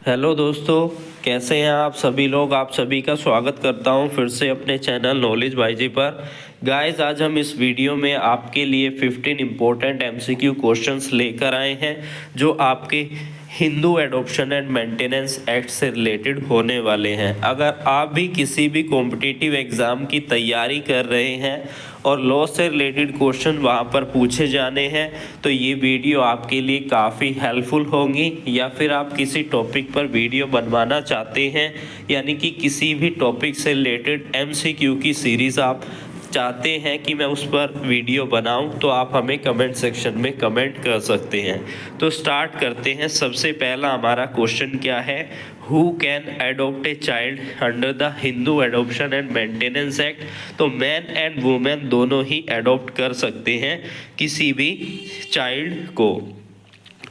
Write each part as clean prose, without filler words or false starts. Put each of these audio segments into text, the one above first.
Hello दोस्तों, कैसे हैं आप सभी लोग। आप सभी का स्वागत करता हूं फिर से अपने चैनल नॉलेज बाईजी पर। गाइस, आज हम इस वीडियो में आपके लिए 15 इम्पोर्टेंट एमसीक्यू क्वेश्चंस लेकर आए हैं जो आपके Hindu adoption and maintenance act से रिलेटेड होने वाले हैं। अगर आप भी किसी भी कॉम्पिटिटिव एग्ज़ाम की तैयारी कर रहे हैं और लॉ से रिलेटेड क्वेश्चन वहाँ पर पूछे जाने हैं तो ये वीडियो आपके लिए काफ़ी हेल्पफुल होंगी। या फिर आप किसी टॉपिक पर वीडियो बनवाना चाहते हैं, यानी कि किसी भी टॉपिक से रिलेटेड एमसीक्यू की सीरीज़ आप चाहते हैं कि मैं उस पर वीडियो बनाऊं, तो आप हमें कमेंट सेक्शन में कमेंट कर सकते हैं। तो स्टार्ट करते हैं। सबसे पहला हमारा क्वेश्चन क्या है, who can adopt a child under the Hindu adoption and maintenance act. तो मैन एंड वुमेन दोनों ही एडॉप्ट कर सकते हैं किसी भी चाइल्ड को।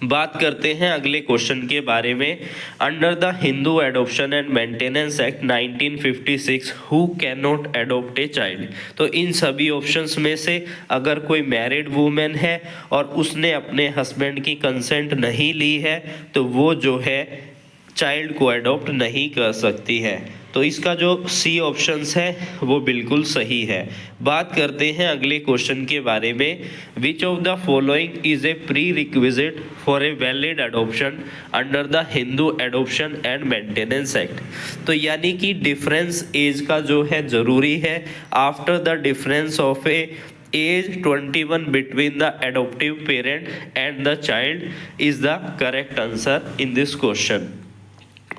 बात करते हैं अगले क्वेश्चन के बारे में। Under the Hindu adoption and maintenance act 1956 who can not adopt a child. तो इन सभी ऑप्शंस में से अगर कोई मैरिड वुमेन है और उसने अपने हस्बैंड की कंसेंट नहीं ली है तो वो जो है चाइल्ड को एडॉप्ट नहीं कर सकती है। तो इसका जो सी ऑप्शंस है वो बिल्कुल सही है। बात करते हैं अगले क्वेश्चन के बारे में। Which of the following is A pre requisite for a valid adoption under the Hindu adoption and maintenance act. तो यानी कि डिफरेंस एज का जो है ज़रूरी है। After the difference of a age 21 between the adoptive parent and the child is the correct answer in this question.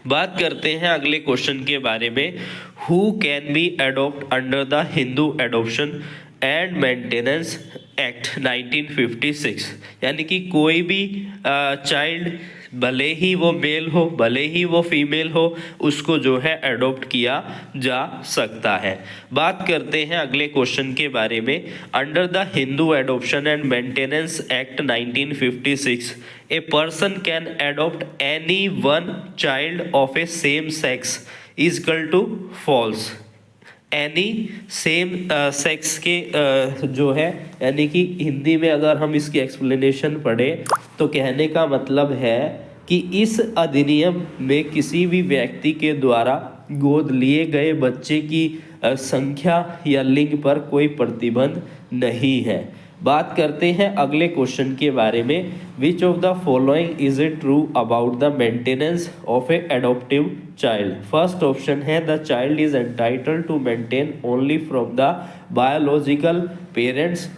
बात करते हैं अगले क्वेश्चन के बारे में। Who can be adopt under the Hindu adoption and maintenance act 1956। यानी कि कोई भी चाइल्ड, भले ही वो मेल हो भले ही वो फीमेल हो, उसको जो है एडॉप्ट किया जा सकता है। बात करते हैं अगले क्वेश्चन के बारे में। Under the Hindu adoption and maintenance act 1956 a person can adopt any one child of a same sex is equal to false. Any same sex के जो है, यानी कि हिंदी में अगर हम इसकी एक्सप्लेनेशन पढ़ें तो कहने का मतलब है कि इस अधिनियम में किसी भी व्यक्ति के द्वारा गोद लिए गए बच्चे की संख्या या लिंग पर कोई प्रतिबंध नहीं है। बात करते हैं अगले क्वेश्चन के बारे में। Which of the following is it true about the maintenance of a adoptive child. First option है the child is entitled to maintain only from the biological parents.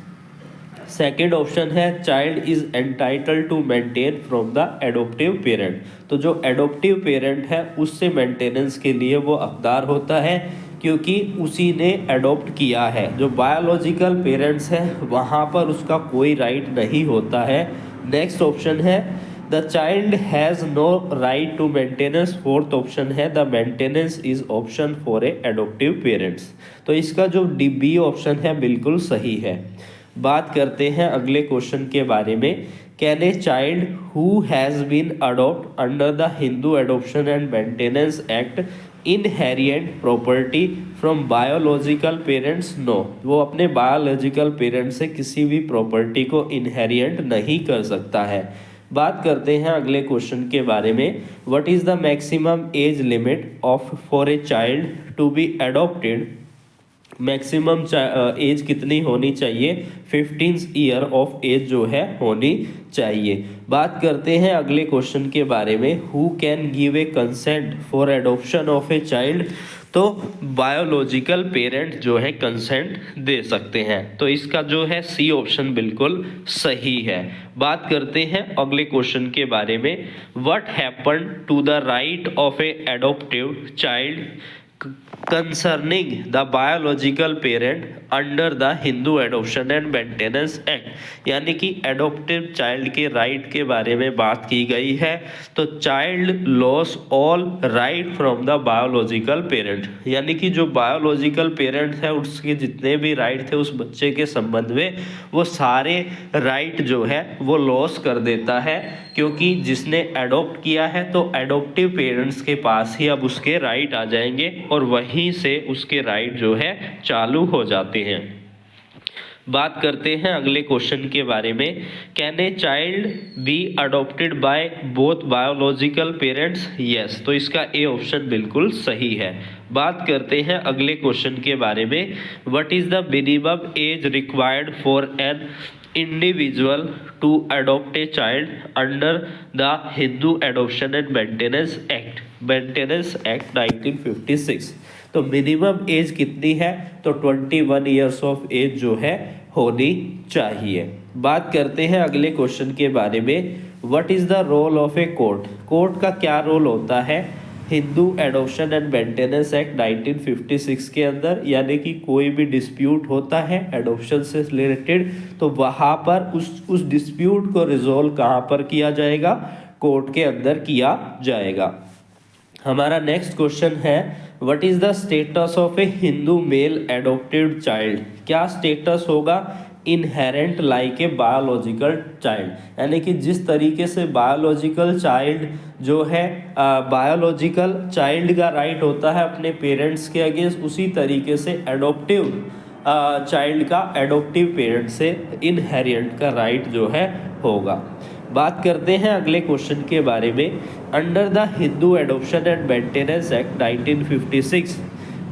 Second option है child is entitled to maintain from the adoptive parent. तो जो adaptive parent है उससे maintenance के लिए वो हकदार होता है क्योंकि उसी ने एडॉप्ट किया है। जो बायोलॉजिकल पेरेंट्स हैं वहाँ पर उसका कोई राइट नहीं होता है। नेक्स्ट ऑप्शन है the child has no right to maintenance. Fourth option है the maintenance is option for a adoptive parents. तो इसका जो बी ऑप्शन है बिल्कुल सही है। बात करते हैं अगले क्वेश्चन के बारे में। Can a child who has been adopt under the Hindu adoption and maintenance act inherit property from biological parents. No, वो अपने बायोलॉजिकल पेरेंट्स से किसी भी प्रॉपर्टी को इनहेरिएट नहीं कर सकता है। बात करते हैं अगले क्वेश्चन के बारे में। What is the maximum age limit of for a child to be adopted. Maximum age कितनी होनी चाहिए। 15 ईयर ऑफ एज जो है होनी चाहिए। बात करते हैं अगले क्वेश्चन के बारे में। Who can give a consent for adoption of a child. तो बायोलॉजिकल पेरेंट जो है कंसेंट दे सकते हैं। तो इसका जो है सी ऑप्शन बिल्कुल सही है। बात करते हैं अगले क्वेश्चन के बारे में। What happen to the right of a adoptive child concerning the biological parent under the Hindu adoption and maintenance act. यानी कि एडॉप्टिव चाइल्ड के राइट के बारे में बात की गई है। तो child loss all right from the biological parent. यानी कि जो बायोलॉजिकल पेरेंट है उसके जितने भी राइट थे उस बच्चे के संबंध में, वो सारे राइट जो है वो लॉस कर देता है। क्योंकि जिसने एडॉप्ट किया है तो एडॉप्टिव पेरेंट्स के पास ही अब उसके राइट आ जाएंगे और वहीं से उसके राइट जो है चालू हो जाते हैं। बात करते हैं अगले क्वेश्चन के बारे में। Can a child be adopted by both biological parents? Yes, तो इसका ए ऑप्शन बिल्कुल सही है। बात करते हैं अगले क्वेश्चन के बारे में। What is the minimum age required for an individual to adopt a child under the Hindu adoption and maintenance act 1956? तो मिनिमम एज कितनी है? तो 21 ईयर्स ऑफ एज जो है होनी चाहिए। बात करते हैं अगले क्वेश्चन के बारे में। What is the role of a court? Court का क्या रोल होता है Hindu adoption and maintenance act 1956 के अंदर? यानी कि कोई भी डिस्प्यूट होता है एडॉप्शन से रिलेटेड, तो वहाँ पर उस डिस्प्यूट को रिजोल्व कहाँ पर किया जाएगा? कोर्ट के अंदर किया जाएगा। हमारा नेक्स्ट क्वेश्चन है, what is the status of a Hindu male adopted child? क्या स्टेटस होगा inherent like a biological child? यानी कि जिस तरीके से बायोलॉजिकल चाइल्ड जो है बायोलॉजिकल चाइल्ड का राइट होता है अपने पेरेंट्स के अगेंस्ट, उसी तरीके से एडॉप्टिव चाइल्ड का एडॉप्टिव पेरेंट से इनहेरिएंट का राइट जो है होगा। बात करते हैं अगले क्वेश्चन के बारे में। Under the Hindu adoption and maintenance act 1956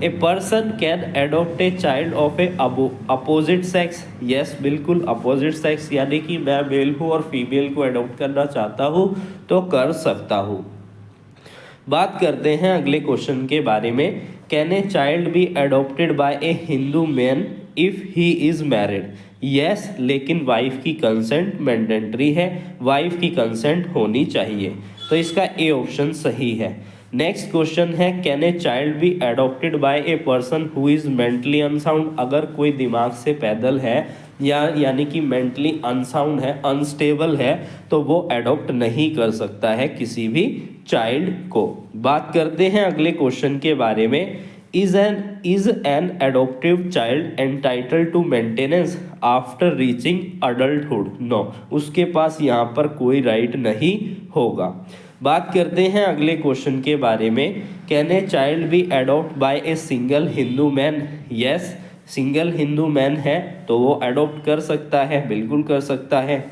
a person can adopt a child of A opposite sex? Yes, बिल्कुल अपोजिट सेक्स, यानी कि मैं मेल हूँ और फीमेल को एडॉप्ट करना चाहता हूँ तो कर सकता हूँ। बात करते हैं अगले क्वेश्चन के बारे में। Can a child B adopted by A Hindu man if he is married? Yes, लेकिन वाइफ की कंसेंट मैंडेटरी है, वाइफ की कंसेंट होनी चाहिए, तो इसका ए ऑप्शन सही है। नेक्स्ट क्वेश्चन है, can a child B adopted by a person who is mentally unsound? अगर कोई दिमाग से पैदल है यानी कि मेंटली अनसाउंड है, अनस्टेबल है, तो वो एडॉप्ट नहीं कर सकता है किसी भी चाइल्ड को। बात करते हैं अगले क्वेश्चन के बारे में। Is an adoptive child entitled to maintenance after reaching adulthood? No, उसके पास यहाँ पर कोई राइट नहीं होगा। बात करते हैं अगले क्वेश्चन के बारे में। Can a child be adopt by a single Hindu man? Yes, single Hindu man है तो वो एडॉप्ट कर सकता है, बिल्कुल कर सकता है।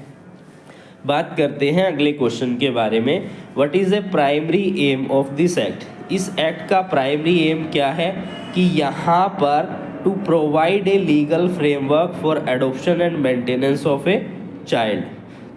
बात करते हैं अगले क्वेश्चन के बारे में। What is a primary aim of this act? इस एक्ट का प्राइमरी एम क्या है? कि यहाँ पर to provide a legal framework for adoption and maintenance of a child,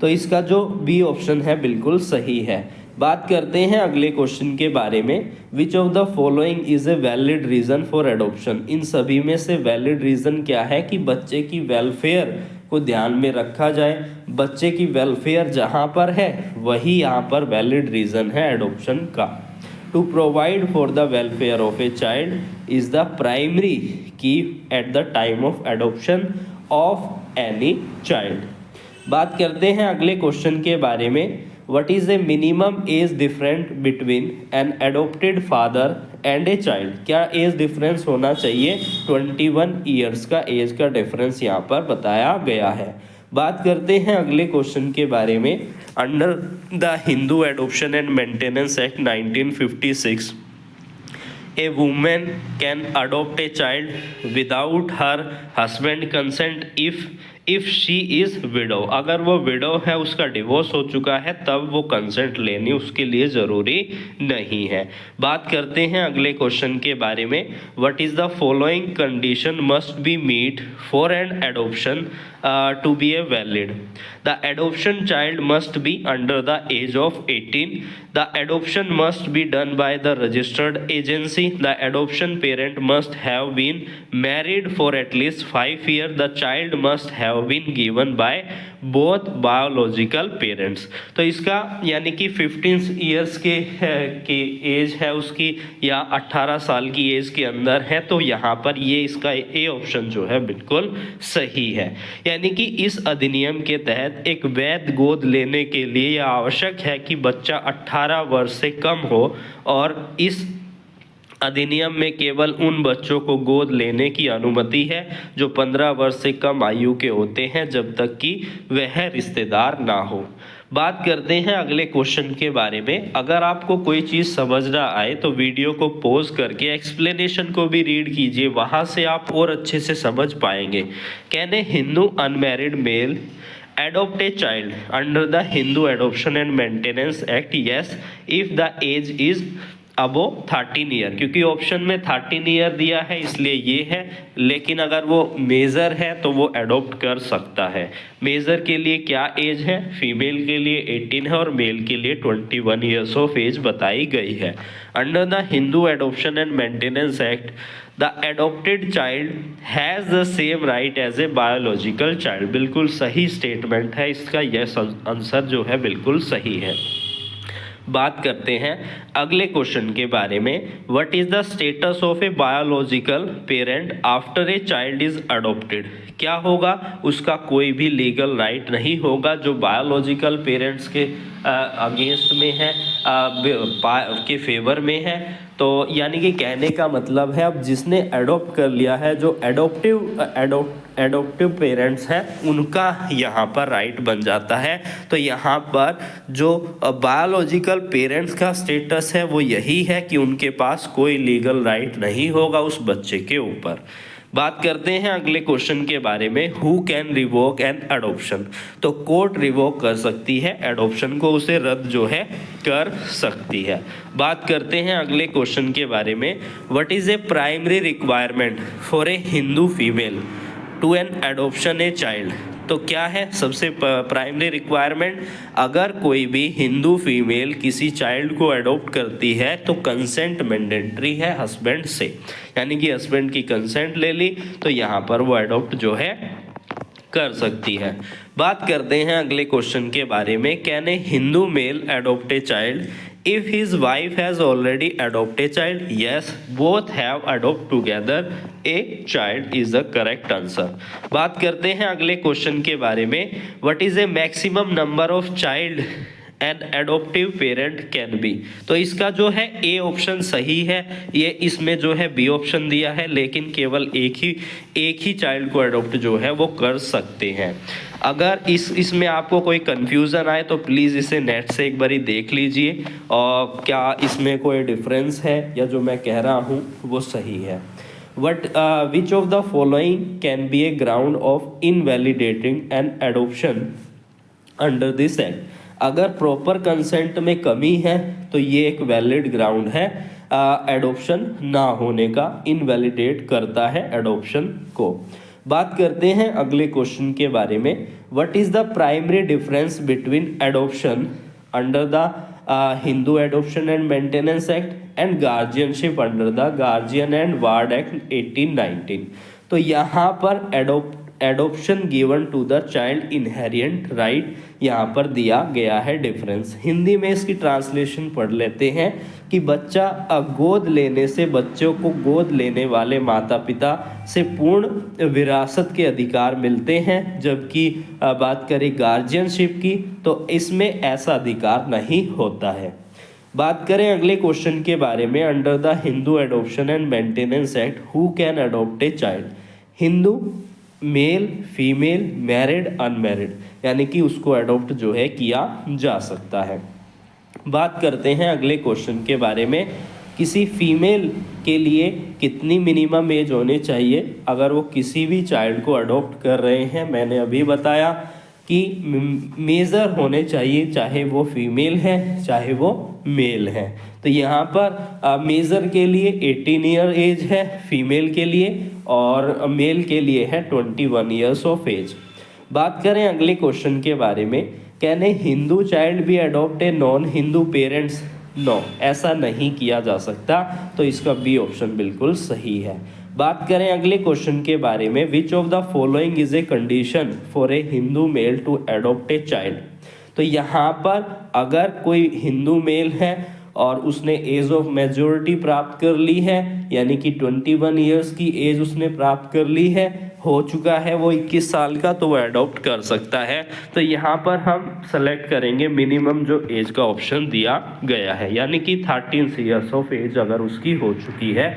तो इसका जो बी ऑप्शन है बिल्कुल सही है। बात करते हैं अगले क्वेश्चन के बारे में। Which of the following is a valid reason for adoption? इन सभी में से वैलिड रीज़न क्या है कि बच्चे की वेलफेयर को ध्यान में रखा जाए। बच्चे की वेलफेयर जहाँ पर है वही यहाँ पर वैलिड रीज़न है एडॉप्शन का। To provide for the welfare of a child is the primary key at the time of adoption of any child. बात करते हैं अगले क्वेश्चन के बारे में। What is a minimum age different between an adopted father and a child? क्या age difference होना चाहिए? 21 ईयर्स का एज का डिफरेंस यहाँ पर बताया गया है। बात करते हैं अगले क्वेश्चन के बारे में। Under the Hindu adoption and maintenance act 1956 A women can adopt a child without her husband consent if she is widow? अगर वो विडो है, उसका डिवोर्स हो चुका है, तब वो कंसेंट लेनी उसके लिए ज़रूरी नहीं है। बात करते हैं अगले क्वेश्चन के बारे में। What is the following condition must be meet for an adoption to be a valid? The adoption child must be under the age of 18. The adoption must be done by the registered agency. The adoption parent must have been married for at least 5 years. The child must have been given by both biological parents. तो इसका यानी कि 15 years की as है उसकी या 18 साल की एज के अंदर है, तो यहाँ पर ये इसका ए ऑप्शन जो है बिल्कुल सही है। यानी कि इस अधिनियम के तहत एक वैध गोद लेने के लिए यह आवश्यक है कि बच्चा 18 वर्ष से कम हो, और इस अधिनियम में केवल उन बच्चों को गोद लेने की अनुमति है जो 15 वर्ष से कम आयु के होते हैं, जब तक कि वह रिश्तेदार ना हो। बात करते हैं अगले क्वेश्चन के बारे में। अगर आपको कोई चीज़ समझ ना आए तो वीडियो को पॉज करके एक्सप्लेनेशन को भी रीड कीजिए, वहाँ से आप और अच्छे से समझ पाएंगे। Can a Hindu unmarried mail adopt a child under the Hindu Adoption and Maintenance Act? Yes, if the age is above 13 year, क्योंकि ऑप्शन में 13 ईयर दिया है इसलिए ये है, लेकिन अगर वो मेजर है तो वो एडॉप्ट कर सकता है। मेजर के लिए क्या एज है? फीमेल के लिए 18 है और मेल के लिए 21 ईयर्स ऑफ एज बताई गई है। Under the Hindu adoption and maintenance act the adopted child has the same right as a biological child. बिल्कुल सही स्टेटमेंट है इसका, यस आंसर जो है बिल्कुल सही है। बात करते हैं अगले क्वेश्चन के बारे में। What is the status of a biological parent after a child is adopted? क्या होगा? उसका कोई भी लीगल राइट नहीं होगा जो बायोलॉजिकल पेरेंट्स के अगेंस्ट में है, के फेवर में है। तो यानी कि कहने का मतलब है अब जिसने अडॉप्ट कर लिया है, जो एडॉप्टिव पेरेंट्स हैं, उनका यहाँ पर राइट बन जाता है। तो यहाँ पर जो बायोलॉजिकल पेरेंट्स का स्टेटस है वो यही है कि उनके पास कोई लीगल राइट नहीं होगा उस बच्चे के ऊपर। बात करते हैं अगले क्वेश्चन के बारे में। Who can revoke an adoption? तो कोर्ट रिवोक कर सकती है एडॉप्शन को, उसे रद्द जो है कर सकती है। बात करते हैं अगले क्वेश्चन के बारे में। What is a primary requirement for a Hindu female to an adoption a child? तो क्या है सबसे प्राइमरी रिक्वायरमेंट? अगर कोई भी हिंदू फीमेल किसी चाइल्ड को अडॉप्ट करती है तो कंसेंट मैंडेटरी है हस्बैंड से, यानी कि हस्बैंड की कंसेंट ले ली तो यहाँ पर वो अडॉप्ट जो है कर सकती है। बात करते हैं अगले क्वेश्चन के बारे में। Can a Hindu male adopt a child if his wife has already adopted a child? Yes, both have adopt together a child is the correct answer। बात करते हैं अगले क्वेश्चन के बारे में। what is a maximum number of child an adoptive parent can be? तो इसका जो है ए ऑप्शन सही है, ये इसमें जो है बी ऑप्शन दिया है, लेकिन केवल एक ही चाइल्ड को एडोप्ट जो है वो कर सकते हैं। अगर इसमें आपको कोई कन्फ्यूज़न आए तो प्लीज़ इसे नेट से एक बारी देख लीजिए और क्या इसमें कोई डिफरेंस है या जो मैं कह रहा हूँ वो सही है। Which of the following can be a ground of invalidating an adoption under this act? अगर प्रॉपर कंसेंट में कमी है तो ये एक वैलिड ग्राउंड है एडॉप्शन ना होने का, इनवैलिडेट करता है एडॉप्शन को। बात करते हैं अगले क्वेश्चन के बारे में। What is the primary difference between adoption under the Hindu adoption and maintenance act and guardianship under the guardian and ward act 1819? तो यहाँ पर adoption given to the child inherent right यहाँ पर दिया गया है डिफरेंस। हिंदी में इसकी ट्रांसलेशन पढ़ लेते हैं कि बच्चा गोद लेने से बच्चों को गोद लेने वाले माता पिता से पूर्ण विरासत के अधिकार मिलते हैं, जबकि बात करें गार्जियनशिप की तो इसमें ऐसा अधिकार नहीं होता है। बात करें अगले क्वेश्चन के बारे में। Under the Hindu adoption and maintenance act who can adopt a child? Hindu, male, female, married, unmarried, यानी कि उसको अडॉप्ट जो है किया जा सकता है। बात करते हैं अगले क्वेश्चन के बारे में। किसी फीमेल के लिए कितनी मिनिमम एज होनी चाहिए अगर वो किसी भी चाइल्ड को अडॉप्ट कर रहे हैं? मैंने अभी बताया कि मेजर होने चाहिए, चाहे वो फीमेल है चाहे वो मेल है। तो यहाँ पर मेजर के लिए 18 ईयर एज है फीमेल के लिए और मेल के लिए है 21 ईयर्स ऑफ एज। बात करें अगले क्वेश्चन के बारे में। Can a Hindu child be adopt a non Hindu parents? No, ऐसा नहीं किया जा सकता, तो इसका बी ऑप्शन बिल्कुल सही है। बात करें अगले क्वेश्चन के बारे में। Which of the following is a condition for a Hindu male to adopt a child? तो यहाँ पर अगर कोई हिंदू मेल है और उसने एज ऑफ मेजोरिटी प्राप्त कर ली है, यानी कि 21 ईयर्स की एज उसने प्राप्त कर ली है, हो चुका है वो 21 साल का, तो वो अडॉप्ट कर सकता है। तो यहाँ पर हम सेलेक्ट करेंगे मिनिमम जो एज का ऑप्शन दिया गया है, यानी कि 13 ईयर्स ऑफ एज अगर उसकी हो चुकी है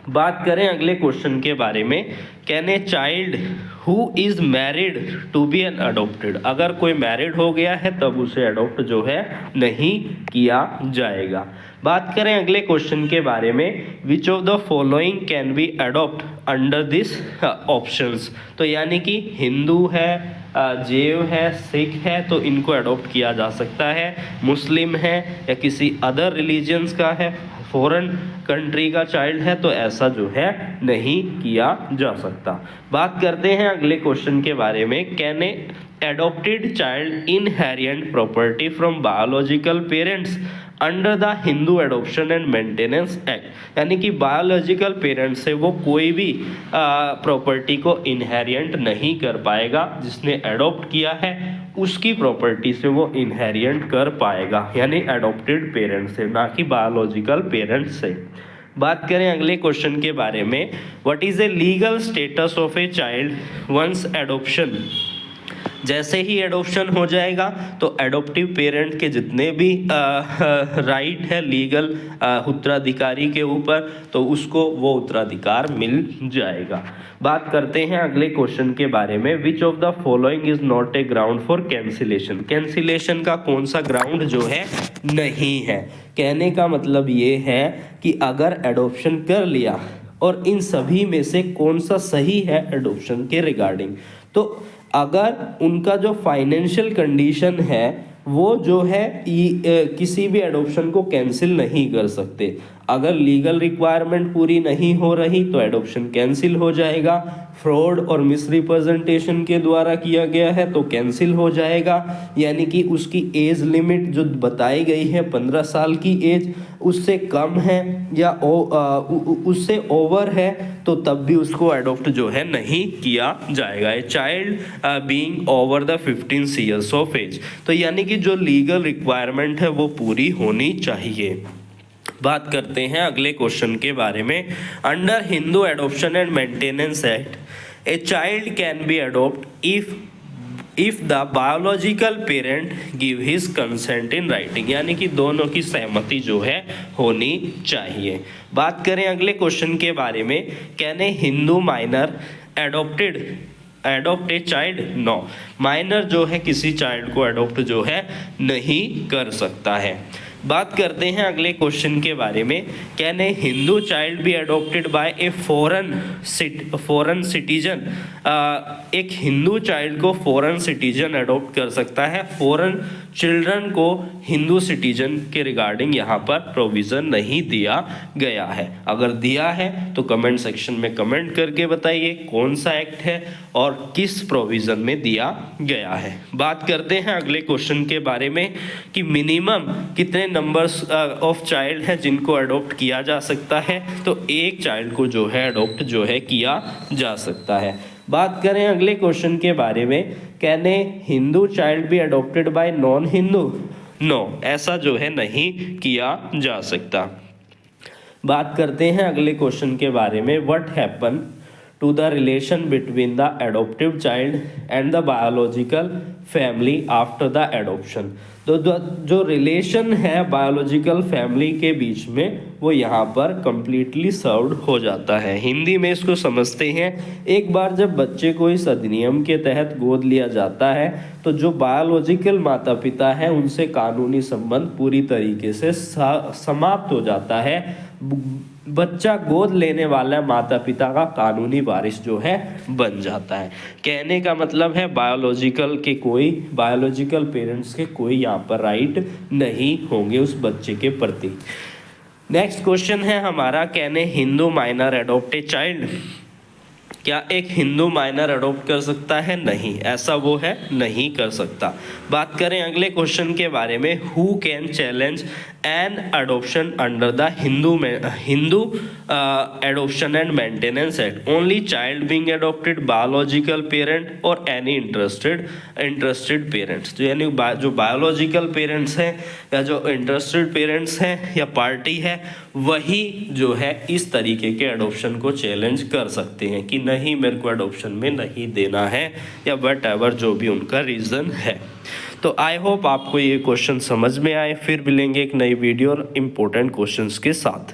बात करें अगले क्वेश्चन के बारे में, can a child who is married to be an adopted, अगर कोई मैरिड हो गया है तब उसे अडोप्ट जो है नहीं किया जाएगा। बात करें अगले क्वेश्चन के बारे में, which of the following can B adopt under this options, तो यानी कि हिंदू है, जैव है, सिख है, तो इनको अडोप्ट किया जा सकता है, मुस्लिम है या किसी अदर रिलीजन्स का है, फॉरेन कंट्री का चाइल्ड है, तो ऐसा जो है नहीं किया जा सकता। बात करते हैं अगले क्वेश्चन के बारे में, can A adopted child inherit property from biological parents under the Hindu adoption and maintenance act, यानी कि बायोलॉजिकल पेरेंट्स से वो कोई भी प्रॉपर्टी को इनहेरिट नहीं कर पाएगा, जिसने एडॉप्ट किया है उसकी प्रॉपर्टी से वो इनहेरिट कर पाएगा, यानी एडॉप्टेड पेरेंट्स से, ना कि बायोलॉजिकल पेरेंट्स से। बात करें अगले क्वेश्चन के बारे में, what is a legal status of a child once adoption, जैसे ही एडॉप्शन हो जाएगा तो एडॉप्टिव पेरेंट के जितने भी राइट है लीगल उत्तराधिकारी के ऊपर, तो उसको वो उत्तराधिकार मिल जाएगा। बात करते हैं अगले क्वेश्चन के बारे में, which of the following is not a ground for cancellation, cancellation का कौन सा ग्राउंड जो है नहीं है। कहने का मतलब ये है कि अगर एडॉप्शन कर लिया और इन सभी में से कौन सा सही है एडॉप्शन के रिगार्डिंग, तो अगर उनका जो फाइनेंशियल कंडीशन है वो जो है किसी भी एडॉप्शन को कैंसिल नहीं कर सकते। अगर लीगल रिक्वायरमेंट पूरी नहीं हो रही तो एडॉप्शन कैंसिल हो जाएगा, फ्रॉड और मिसरिप्रेजेंटेशन के द्वारा किया गया है तो कैंसिल हो जाएगा, यानी कि उसकी एज लिमिट जो बताई गई है 15 साल की एज उससे कम है या उससे ओवर है तो तब भी उसको अडॉप्ट जो है नहीं किया जाएगा। A child being over the 15 years of age, तो यानी कि जो लीगल रिक्वायरमेंट है वो पूरी होनी चाहिए। बात करते हैं अगले क्वेश्चन के बारे में, under Hindu adoption and maintenance act a child can be adopt if the biological parent give his consent in writing, यानी कि दोनों की सहमति जो है होनी चाहिए। बात करें अगले क्वेश्चन के बारे में, can a Hindu minor adopt a child, no, minor जो है किसी चाइल्ड को अडॉप्ट जो है नहीं कर सकता है। बात करते हैं अगले क्वेश्चन के बारे में, can a Hindu child be adopted bye a foreign citizen, एक हिंदू चाइल्ड को फॉरेन सिटीजन अडॉप्ट कर सकता है, फॉरेन चिल्ड्रन को हिंदू सिटीजन के रिगार्डिंग यहाँ पर प्रोविज़न नहीं दिया गया है। अगर दिया है तो कमेंट सेक्शन में कमेंट करके बताइए कौन सा एक्ट है और किस प्रोविज़न में दिया गया है। बात करते हैं अगले क्वेश्चन के बारे में कि मिनिमम कितने नंबर्स ऑफ चाइल्ड हैं जिनको अडॉप्ट किया जा सकता है, तो एक चाइल्ड को जो है अडॉप्ट जो है किया जा सकता है। बात करें अगले क्वेश्चन के बारे में, can a Hindu child be adopted by non Hindu, no, ऐसा जो है नहीं किया जा सकता। बात करते हैं अगले क्वेश्चन के बारे में, what happen to the relation between the adoptive child and the biological family after the adoption, तो जो रिलेशन है बायोलॉजिकल फैमिली के बीच में वो यहाँ पर कंप्लीटली सर्व्ड हो जाता है। हिंदी में इसको समझते हैं, एक बार जब बच्चे को इस अधिनियम के तहत गोद लिया जाता है तो जो बायोलॉजिकल माता पिता है उनसे कानूनी संबंध पूरी तरीके से समाप्त हो जाता है। बच्चा गोद लेने वाला माता पिता का कानूनी वारिस जो है बन जाता है। कहने का मतलब है बायोलॉजिकल पेरेंट्स के कोई यहाँ पर राइट नहीं होंगे उस बच्चे के प्रति। नेक्स्ट क्वेश्चन है हमारा, can a Hindu minor adopt a child, क्या एक हिंदू माइनर अडॉप्ट कर सकता है? नहीं, ऐसा वो है नहीं कर सकता। बात करें अगले क्वेश्चन के बारे में, who can challenge an adoption under the Hindu adoption and maintenance act, only child being adopted, biological parent और एनी इंटरेस्टेड पेरेंट्स, तो यानी जो बायोलॉजिकल पेरेंट्स हैं या जो इंटरेस्टेड पेरेंट्स हैं या पार्टी है वही जो है इस तरीके के एडॉप्शन को चैलेंज कर सकते हैं कि नहीं मेरे को एडॉप्शन में नहीं देना है या वट एवर जो भी उनका रीज़न है। तो आई होप आपको ये क्वेश्चन समझ में आए। फिर मिलेंगे एक नई वीडियो और इम्पोर्टेंट क्वेश्चंस के साथ।